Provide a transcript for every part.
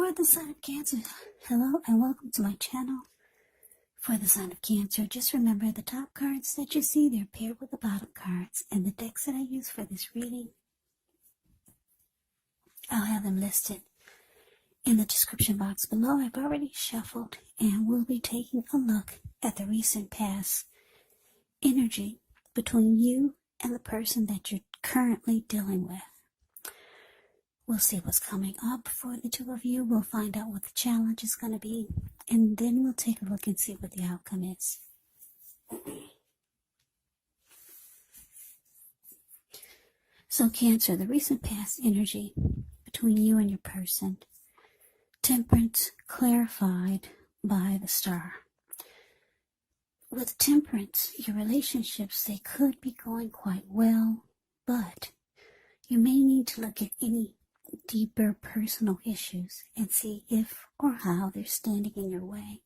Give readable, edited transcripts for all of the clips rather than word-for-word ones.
For the sign of Cancer, hello and welcome to my channel. For the sign of Cancer, just remember the top cards that you see, they're paired with the bottom cards, and the decks that I use for this reading, I'll have them listed in the description box below. I've already shuffled and we'll be taking a look at the recent past energy between you and the person that you're currently dealing with. We'll see what's coming up for the two of you. We'll find out what the challenge is going to be. And then we'll take a look and see what the outcome is. So Cancer, the recent past energy between you and your person. Temperance clarified by the star. With Temperance, your relationships, they could be going quite well, but you may need to look at any deeper personal issues and see if or how they're standing in your way,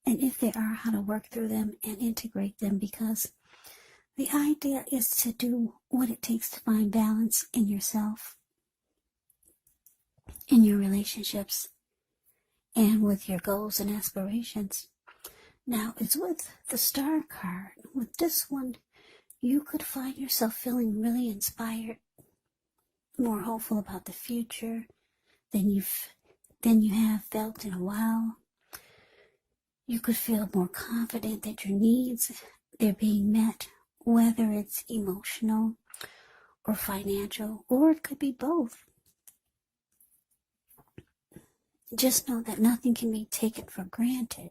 and if they are, how to work through them and integrate them, because the idea is to do what it takes to find balance in yourself, in your relationships, and with your goals and aspirations. Now, it's with the star card. With this one, you could find yourself feeling really inspired, more hopeful about the future than you have felt in a while. You could feel more confident that your needs, they're being met, whether it's emotional or financial, or it could be both. Just know that nothing can be taken for granted.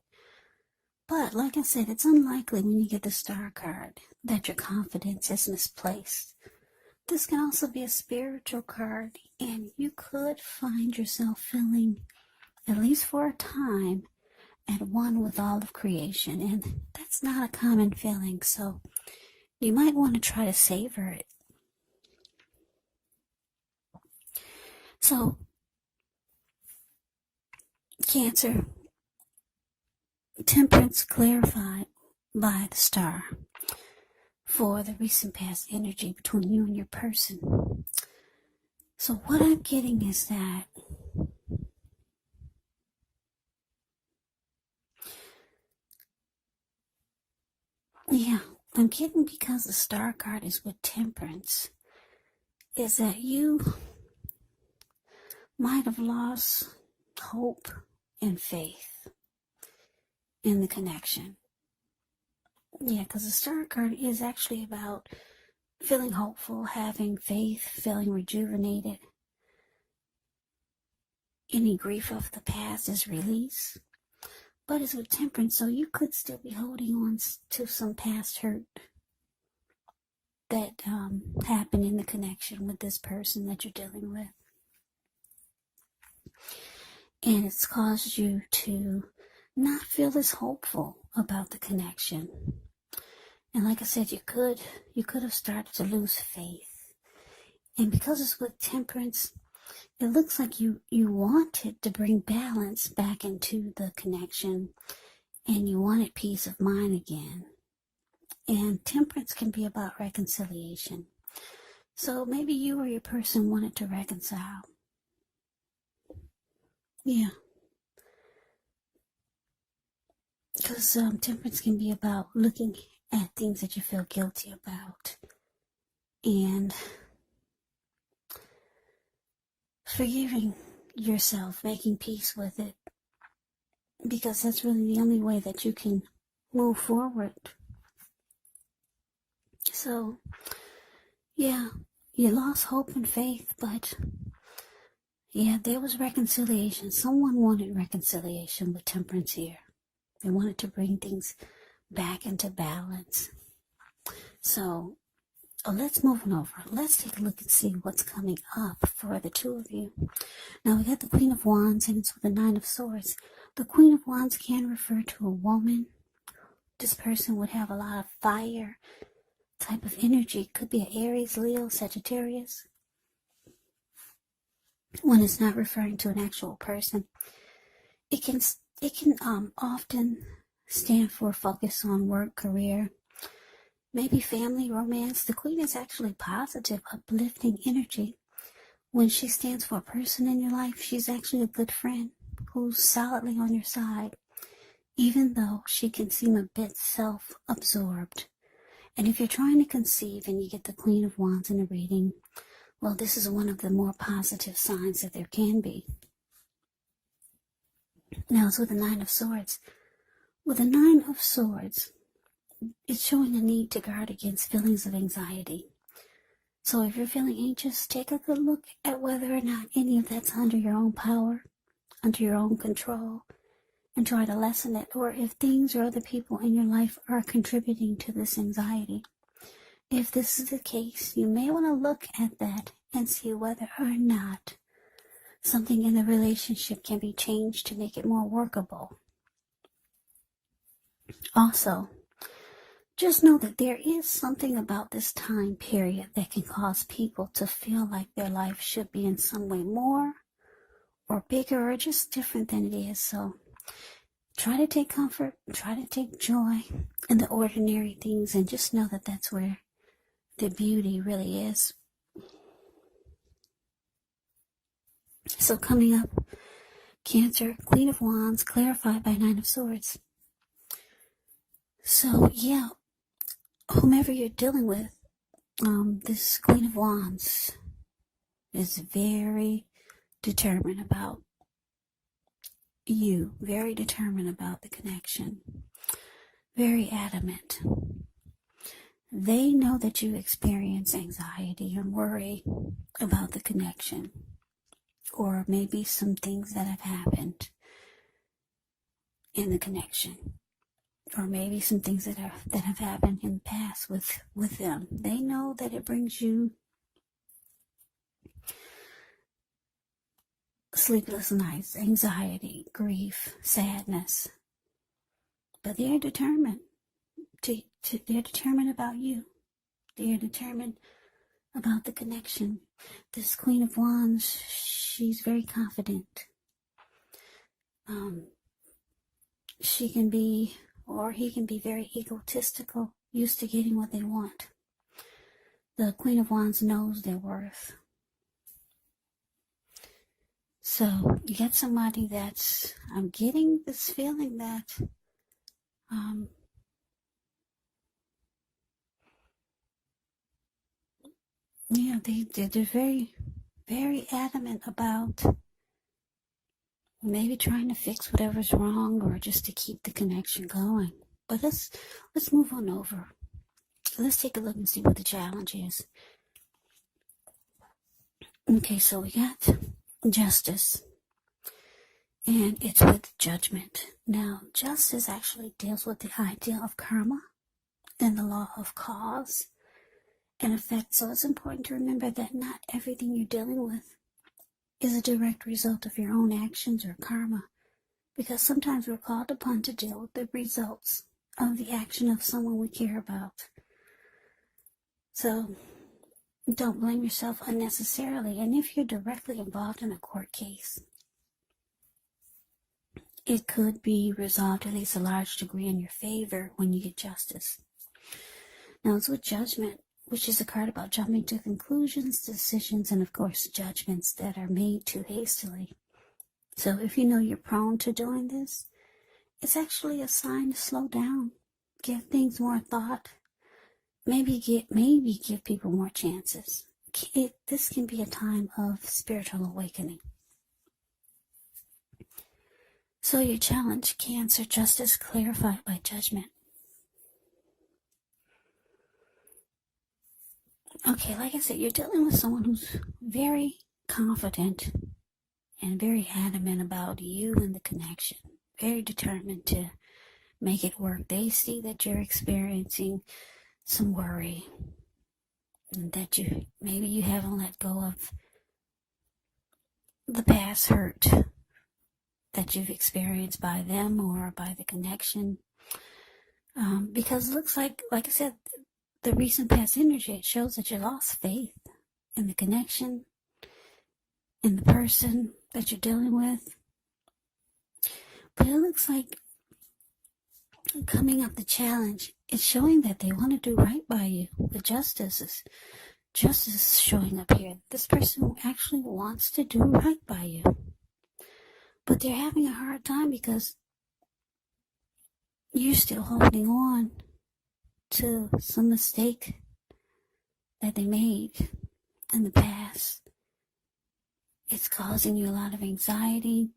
But like I said, it's unlikely when you get the star card that your confidence is misplaced. This can also be a spiritual card, and you could find yourself feeling, at least for a time, at one with all of creation. And that's not a common feeling, so you might want to try to savor it. So, Cancer, Temperance clarified by the star for the recent past energy between you and your person. So what I'm getting is that I'm getting, because the star card is with Temperance, is that you might have lost hope and faith in the connection. Yeah, because the star card is actually about feeling hopeful, having faith, feeling rejuvenated. Any grief of the past is released. But it's with Temperance, so you could still be holding on to some past hurt that happened in the connection with this person that you're dealing with. And it's caused you to not feel as hopeful about the connection. And like I said, you could have started to lose faith. And because it's with Temperance, it looks like you wanted to bring balance back into the connection, and you wanted peace of mind again. And Temperance can be about reconciliation. So maybe you or your person wanted to reconcile. Yeah. Because Temperance can be about looking at things that you feel guilty about and forgiving yourself, making peace with it, because that's really the only way that you can move forward. So, yeah, you lost hope and faith, but yeah, there was reconciliation. Someone wanted reconciliation with Temperance here. They wanted to bring things back into balance. So, let's move on over. Let's take a look and see what's coming up for the two of you. Now, we got the Queen of Wands, and it's with the Nine of Swords. The Queen of Wands can refer to a woman. This person would have a lot of fire type of energy. Could be an Aries, Leo, Sagittarius. When it's not referring to an actual person, it can often stand for focus on work, career, maybe family, romance. The Queen is actually positive, uplifting energy When she stands for a person in your life, she's actually a good friend who's solidly on your side, even though she can seem a bit self-absorbed. And if you're trying to conceive and you get the Queen of Wands in a reading, well, this is one of the more positive signs that there can be. Now it's with the Nine of Swords. With the Nine of Swords, it's showing a need to guard against feelings of anxiety. So if you're feeling anxious, take a good look at whether or not any of that's under your own power, under your own control, and try to lessen it, or if things or other people in your life are contributing to this anxiety. If this is the case, you may want to look at that and see whether or not something in the relationship can be changed to make it more workable. Also, just know that there is something about this time period that can cause people to feel like their life should be in some way more or bigger or just different than it is. So try to take comfort, try to take joy in the ordinary things, and just know that that's where the beauty really is. So coming up, Cancer, Queen of Wands, clarified by Nine of Swords. So yeah, whomever you're dealing with, this Queen of Wands is very determined about you, very determined about the connection, very adamant. They know that you experience anxiety and worry about the connection, or maybe some things that have happened in the connection, or maybe some things that have happened in the past with them. They know that it brings you sleepless nights, anxiety, grief, sadness. But they're determined. They're determined about you. They're determined about the connection. This Queen of Wands, she's very confident. She can be, or he can be, very egotistical, used to getting what they want. The Queen of Wands knows their worth. So you get somebody that's, I'm getting this feeling that they're very, very adamant about maybe trying to fix whatever's wrong, or just to keep the connection going. But let's move on over. Let's take a look and see what the challenge is. Okay, so we got Justice, and it's with Judgment. Now, Justice actually deals with the idea of karma and the law of cause and effect. So it's important to remember that not everything you're dealing with is a direct result of your own actions or karma, because sometimes we're called upon to deal with the results of the action of someone we care about. So don't blame yourself unnecessarily. And if you're directly involved in a court case, it could be resolved at least a large degree in your favor when you get justice. Now it's with Judgment, which is a card about jumping to conclusions, decisions, and of course judgments that are made too hastily. So if you know you're prone to doing this, it's actually a sign to slow down, give things more thought, maybe give people more chances. This can be a time of spiritual awakening. So your challenge, Cancer, Justice clarified by Judgment. Okay, like I said, you're dealing with someone who's very confident and very adamant about you and the connection. Very determined to make it work. They see that you're experiencing some worry, and that maybe you haven't let go of the past hurt that you've experienced by them or by the connection. Because it looks like I said, the recent past energy, it shows that you lost faith in the connection, in the person that you're dealing with. But it looks like coming up the challenge, it's showing that they want to do right by you. The Justice is justice showing up here. This person actually wants to do right by you. But they're having a hard time because you're still holding on to some mistake that they made in the past. It's causing you a lot of anxiety,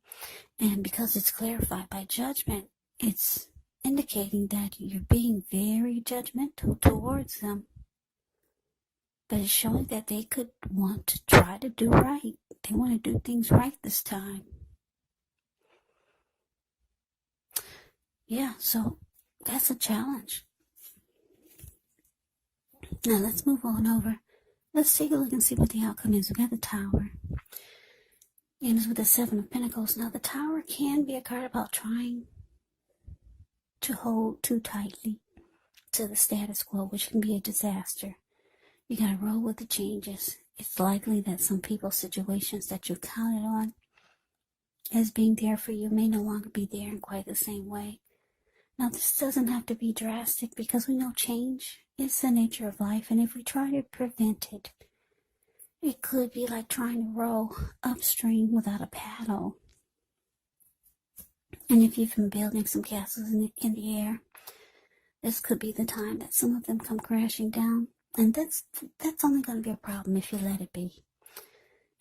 and because it's clarified by judgment, it's indicating that you're being very judgmental towards them. But it's showing that they could want to try to do right. They want to do things right this time. Yeah, so that's a challenge. Now let's move on over. Let's take a look and see what the outcome is. We got the Tower. And it's with the Seven of Pentacles. Now the Tower can be a card about trying to hold too tightly to the status quo, which can be a disaster. You gotta roll with the changes. It's likely that some people's situations that you counted on as being there for you may no longer be there in quite the same way. Now this doesn't have to be drastic because we know change is the nature of life, and if we try to prevent it, it could be like trying to row upstream without a paddle. And if you've been building some castles in the air, this could be the time that some of them come crashing down. And that's only going to be a problem if you let it be.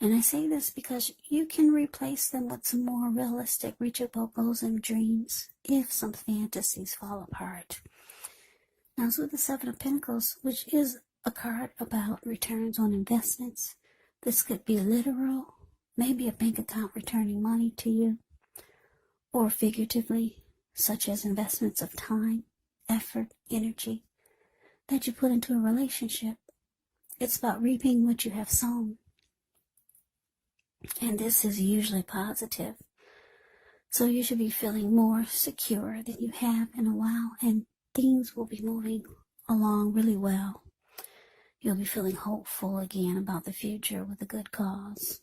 And I say this because you can replace them with some more realistic, reachable goals and dreams if some fantasies fall apart. Now, it's with the Seven of Pentacles, which is a card about returns on investments. This could be literal, maybe a bank account returning money to you, or figuratively, such as investments of time, effort, energy that you put into a relationship. It's about reaping what you have sown. And this is usually positive. So you should be feeling more secure than you have in a while, and things will be moving along really well. You'll be feeling hopeful again about the future with a good cause.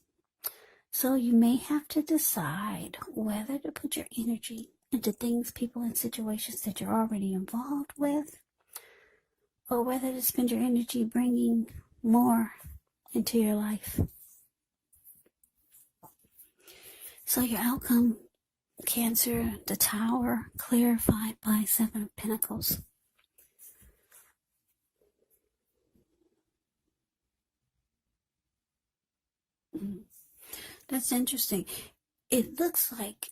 So you may have to decide whether to put your energy into things, people, and situations that you're already involved with, or whether to spend your energy bringing more into your life. So your outcome, Cancer, the Tower, clarified by Seven of Pentacles. That's interesting. It looks like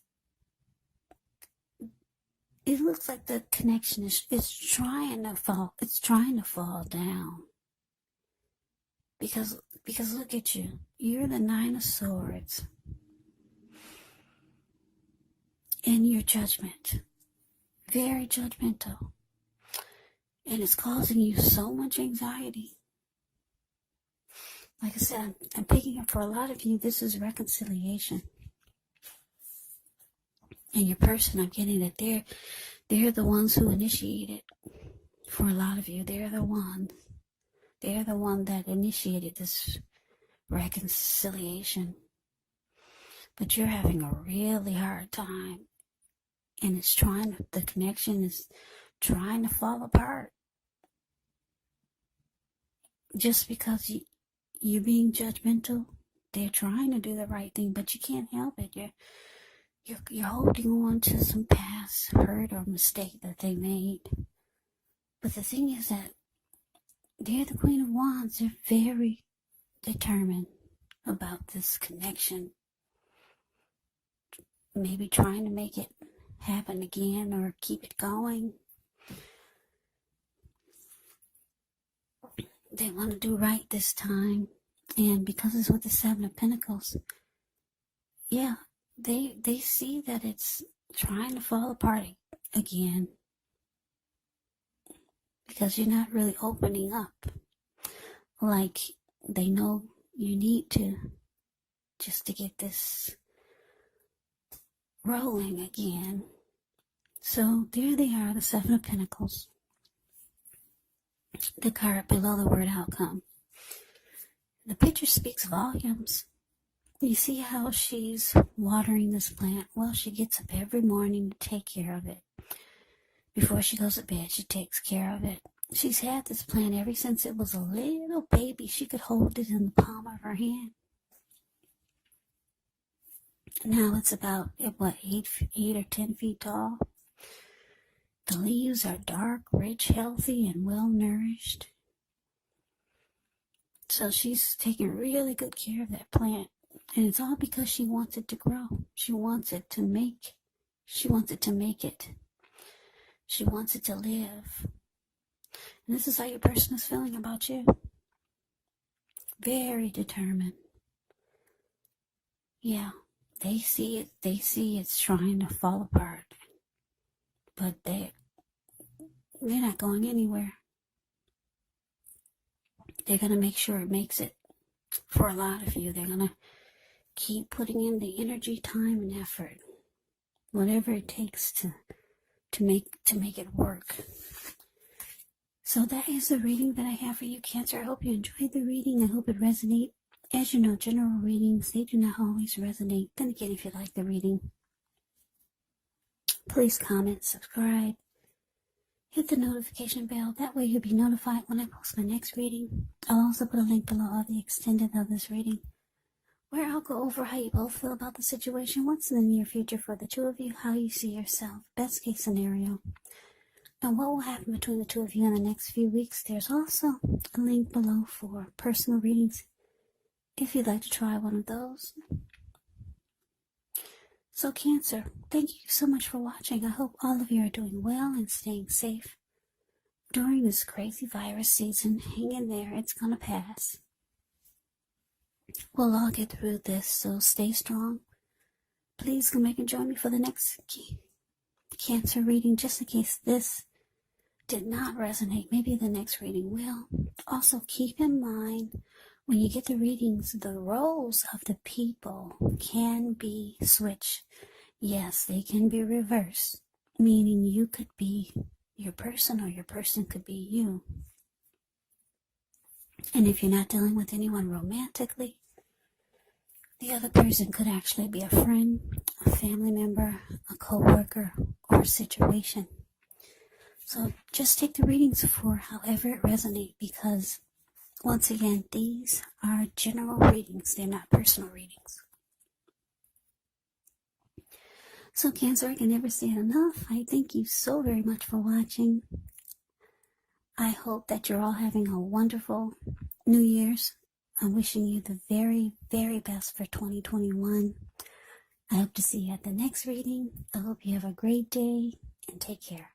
the connection is trying to fall. It's trying to fall down. Because look at you. You're the Nine of Swords. And your judgment. Very judgmental. And it's causing you so much anxiety. Like I said, I'm picking up for a lot of you, this is reconciliation. And your person, I'm getting that they're the ones who initiate it. For a lot of you, they're the one that initiated this reconciliation. But you're having a really hard time. And the connection is trying to fall apart. Just because you're being judgmental, they're trying to do the right thing, but you can't help it. You're holding on to some past hurt or mistake that they made. But the thing is that they're the Queen of Wands. They're very determined about this connection. Maybe trying to make it happen again or keep it going. They want to do right this time. And because it's with the Seven of Pentacles, yeah, they see that it's trying to fall apart again. Because you're not really opening up like they know you need to, just to get this rolling again. So there they are, the Seven of Pentacles. The card below the word outcome. The picture speaks volumes. You see how she's watering this plant? Well, she gets up every morning to take care of it. Before she goes to bed, she takes care of it. She's had this plant ever since it was a little baby. She could hold it in the palm of her hand. Now it's about, what, 8 or 10 feet tall. The leaves are dark, rich, healthy, and well-nourished. So she's taking really good care of that plant. And it's all because she wants it to grow. She wants it to make it. She wants it to live. And this is how your person is feeling about you. Very determined. Yeah, they see it. They see it's trying to fall apart. But they're not going anywhere. They're going to make sure it makes it. For a lot of you, they're going to keep putting in the energy, time, and effort. Whatever it takes to make it work. So that is the reading that I have for you, Cancer. I hope you enjoyed the reading. I hope it resonates. As you know, general readings, they do not always resonate. Then again, if you like the reading, please comment, subscribe, hit the notification bell. That way you'll be notified when I post my next reading. I'll also put a link below of the extended of this reading, where I'll go over how you both feel about the situation, what's in the near future for the two of you, how you see yourself, best case scenario, and what will happen between the two of you in the next few weeks. There's also a link below for personal readings, if you'd like to try one of those. So Cancer, thank you so much for watching. I hope all of you are doing well and staying safe during this crazy virus season. Hang in there, it's gonna pass. We'll all get through this, so stay strong. Please come back and join me for the next Cancer reading, just in case this did not resonate. Maybe the next reading will. Also, keep in mind, when you get the readings, the roles of the people can be switched. Yes, they can be reversed, meaning you could be your person or your person could be you. And if you're not dealing with anyone romantically, the other person could actually be a friend, a family member, a co-worker, or a situation. So just take the readings for however it resonates, because once again, these are general readings. They're not personal readings. So Cancer, I can never say it enough. I thank you so very much for watching. I hope that you're all having a wonderful New Year's. I'm wishing you the very, very best for 2021. I hope to see you at the next reading. I hope you have a great day and take care.